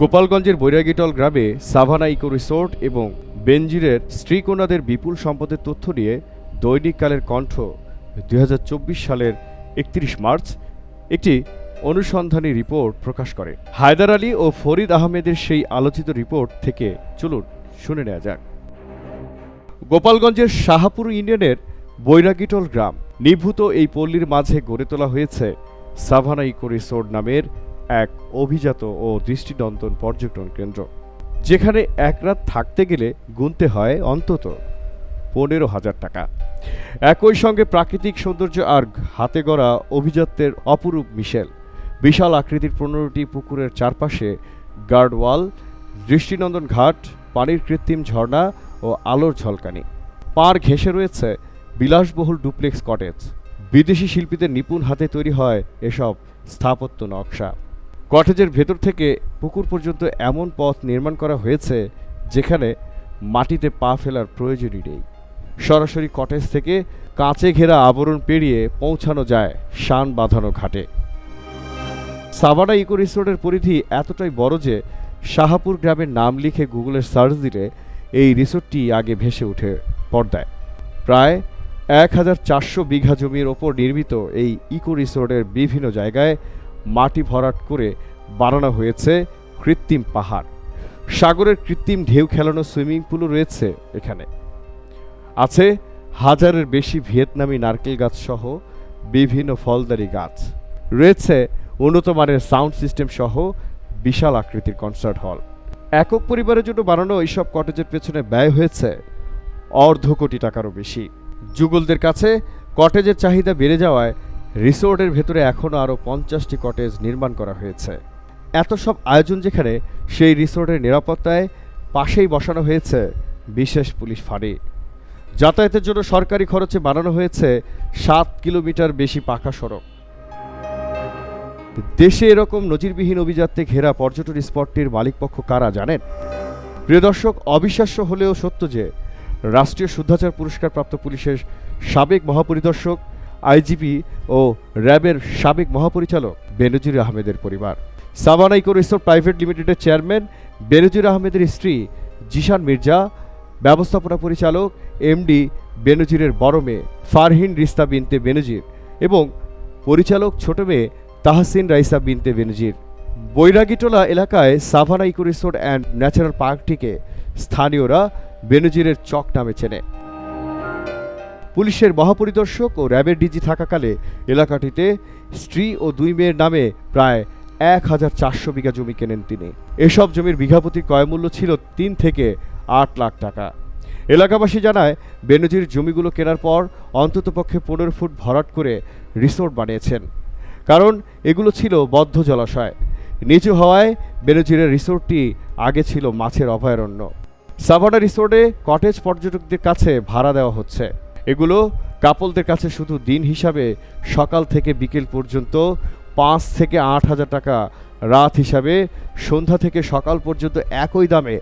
গোপালগঞ্জের বৈরাগীটল গ্রামে savanna Eco resort এবং বেনজিরের স্ত্রীকন্যাদের বিপুল সম্পদের তথ্য নিয়ে দৈনিক কালের কণ্ঠ ২০২৪ সালের ৩১ মার্চ একটি অনুসন্ধানী রিপোর্ট প্রকাশ করে। হায়দার আলী ও ফরিদ আহমেদের সেই আলোচিত রিপোর্ট থেকে চলুন শুনে নেওয়া যাক। গোপালগঞ্জের শাহপুর ইউনিয়নের বৈরাগীটল গ্রাম নিভূত এই পল্লীর মাঝে গড়ে তোলা হয়েছে সাভানা ইকো রিসোর্ট নামের এক অভিজাত ও দৃষ্টিনন্দন পর্যটন কেন্দ্র, যেখানে এক রাত থাকতে গেলে গুনতে হয় অন্তত ১৫,০০০ টাকা। একই সঙ্গে প্রাকৃতিক সৌন্দর্য আর হাতে গড়া অভিজাত্যের অপরূপ মিশেল। বিশাল আকৃতির ১৫টি পুকুরের চারপাশে গার্ডওয়াল, দৃষ্টিনন্দন ঘাট, পানির কৃত্রিম ঝর্ণা ও আলোর ঝলকানি। পাড় ঘেঁষে রয়েছে বিলাসবহুল ডুপ্লেক্স কটেজ। বিদেশি শিল্পীদের নিপুণ হাতে তৈরি হয় এসব স্থাপত্য নকশা। কটেজের ভেতর থেকে পুকুর পর্যন্ত এমন পথ নির্মাণ করা হয়েছে যেখানে মাটিতে পা ফেলার প্রয়োজনই নেই। সরাসরি কটেজ থেকে কাঁচে ঘেরা আবরণ পেরিয়ে পৌঁছানো যায় শান বাঁধানো ঘাটে। সাভানা ইকো রিসোর্টের পরিধি এতটাই বড় যে শাহপুর গ্রামের নাম লিখে গুগলের সার্চ দিলে এই রিসোর্টটি আগে ভেসে ওঠে পর্দায়। প্রায় ১,৪০০ বিঘা জমির ওপর নির্মিত এই ইকো রিসোর্টের বিভিন্ন জায়গায় মাটি ভরাট করে বানানো হয়েছে কৃত্রিম পাহাড়। সাগরের কৃত্রিম ঢেউ খেলানো সুইমিং পুলও রয়েছে এখানে। আছে হাজারের বেশি ভিয়েতনামি নারকেল গাছ সহ বিভিন্ন ফলদারি গাছ। রয়েছে উন্নত মানের সাউন্ড সিস্টেম সহ বিশাল আকৃতির কনসার্ট হল। একক পরিবারের জন্য বানানো এইসব কটেজের পেছনে ব্যয় হয়েছে অর্ধ কোটি টাকারও বেশি। যুগলদের কাছে কটেজের চাহিদা বেড়ে যাওয়ায় রিসোর্টের ভেতরে এখনও আরও ৫০টি কটেজ নির্মাণ করা হয়েছে। এত সব আয়োজন যেখানে সেই রিসোর্টের নিরাপত্তায় পাশেই বসানো হয়েছে বিশেষ পুলিশ ফাঁড়ি। যাতায়াতের জন্য সরকারি খরচে বানানো হয়েছে ৭ কিলোমিটার বেশি পাকা সড়ক। দেশে এরকম নজিরবিহীন অভিজাত্যে ঘেরা পর্যটন স্পটটির মালিকপক্ষ কারা জানেন? প্রিয় দর্শক, অবিশ্বাস্য হলেও সত্য যে রাষ্ট্রীয় শুদ্ধাচার পুরস্কারপ্রাপ্ত পুলিশের সাবেক মহাপরিদর্শক, আইজিপি ও র্যাবের সাবেক মহাপরিচালক বেনজির আহমেদের পরিবার। সাভানা ইকো রিসোর্ট প্রাইভেট লিমিটেডের চেয়ারম্যান বেনজির আহমেদের স্ত্রী জিশান মির্জা, ব্যবস্থাপনা পরিচালক এমডি বেনজিরের বড় মেয়ে ফারহিন রিস্তা বিনতে বেনজির এবং পরিচালক ছোট মেয়ে তাহসিন রাইসা বিনতে বেনজির। বৈরাগীটোলা এলাকায় Savanna Eco Resort and Natural পার্কটিকে স্থানীয়রা বেনজিরের চক নামে চেনে। পুলিশের মহাপরিদর্শক ও র্যাবের ডিজি থাকাকালে এলাকাটিতে স্ত্রী ও ২ মেয়ের নামে প্রায় ১,৪০০ বিঘা জমি কেনেন তিনি। এসব জমির বিঘাপতি ক্রয়মূল্য ছিল ৩ থেকে ৮ লাখ টাকা। এলাকাবাসী জানায়, বেনজির জমিগুলো কেনার পর অন্ততপক্ষে ১৫ ফুট ভরাট করে রিসোর্ট বানিয়েছেন, কারণ এগুলো ছিল বদ্ধ জলাশয়। নিচু হওয়ায় বেনজিরের রিসোর্টটি আগে ছিল মাছের অভয়ারণ্য। সাভানা রিসোর্টে কটেজ পর্যটকদের কাছে ভাড়া দেওয়া হচ্ছে। এগুলো কাপলদের কাছে শুধু দিন হিসাবে সকাল থেকে বিকেল পর্যন্ত ৫ থেকে ৮,০০০ টাকা, রাত হিসাবে সন্ধ্যা থেকে সকাল পর্যন্ত একই দামে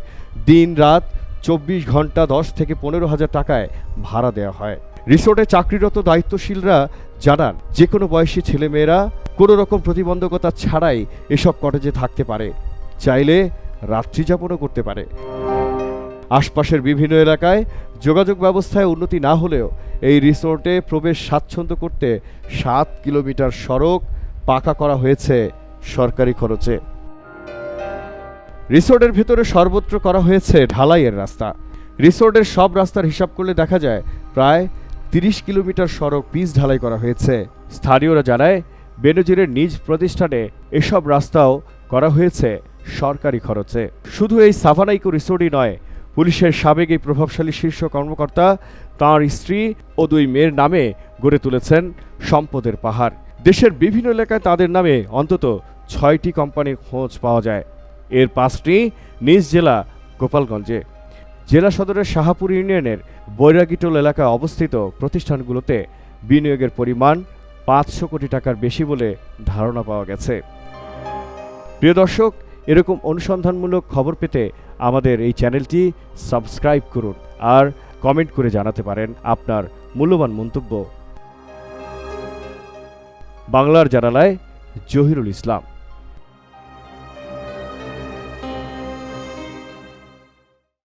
দিন রাত ২৪ ঘন্টা ১০ থেকে ১৫,০০০ টাকায় ভাড়া দেওয়া হয়। রিসোর্টে চাকরিরত দায়িত্বশীলরা জানান, যে কোনো বয়সী ছেলেমেয়েরা কোনো রকম প্রতিবন্ধকতা ছাড়াই এসব কটেজে থাকতে পারে, চাইলে রাত্রিযাপনও করতে পারে। আশপাশের বিভিন্ন এলাকায় যোগাযোগ ব্যবস্থায় উন্নতি না হলেও এই রিসোর্টে প্রবেশ স্বাচ্ছন্দ্য করতে ৭ কিলোমিটার সড়ক পাকা করা হয়েছে সরকারি খরচে। রিসোর্টের ভেতরে সর্বত্র করা হয়েছে ঢালাইয়ের রাস্তা। রিসোর্টের সব রাস্তার হিসাব করলে দেখা যায় প্রায় ৩০ কিলোমিটার সড়ক পিচ ঢালাই করা হয়েছে। স্থানীয়রা জানায়, বেনজিরের নিজ প্রতিষ্ঠানে এসব রাস্তাও করা হয়েছে সরকারি খরচে। শুধু এই সাভানা ইকো রিসোর্টই নয়, পুলিশের সাবেক এই প্রভাবশালী শীর্ষ কর্মকর্তা তাঁর স্ত্রী ও ২ মেয়ের নামে গড়ে তুলেছেন সম্পদের পাহাড়। দেশের বিভিন্ন এলাকায় তাদের নামে অন্তত ৬টি কোম্পানির খোঁজ পাওয়া যায়। এর ৫টি নিজ জেলা গোপালগঞ্জে। জেলা সদরের শাহপুর ইউনিয়নের বৈরাগীটোল এলাকায় অবস্থিত প্রতিষ্ঠানগুলোতে বিনিয়োগের পরিমাণ ৫০০ কোটি টাকার বেশি বলে ধারণা পাওয়া গেছে। প্রিয় দর্শক, এরকম অনুসন্ধানমূলক খবর পেতে আমাদের এই চ্যানেলটি সাবস্ক্রাইব করুন আর কমেন্ট করে জানাতে পারেন আপনার মূল্যবান মন্তব্য। বাংলার জানালায় জহিরুল ইসলাম।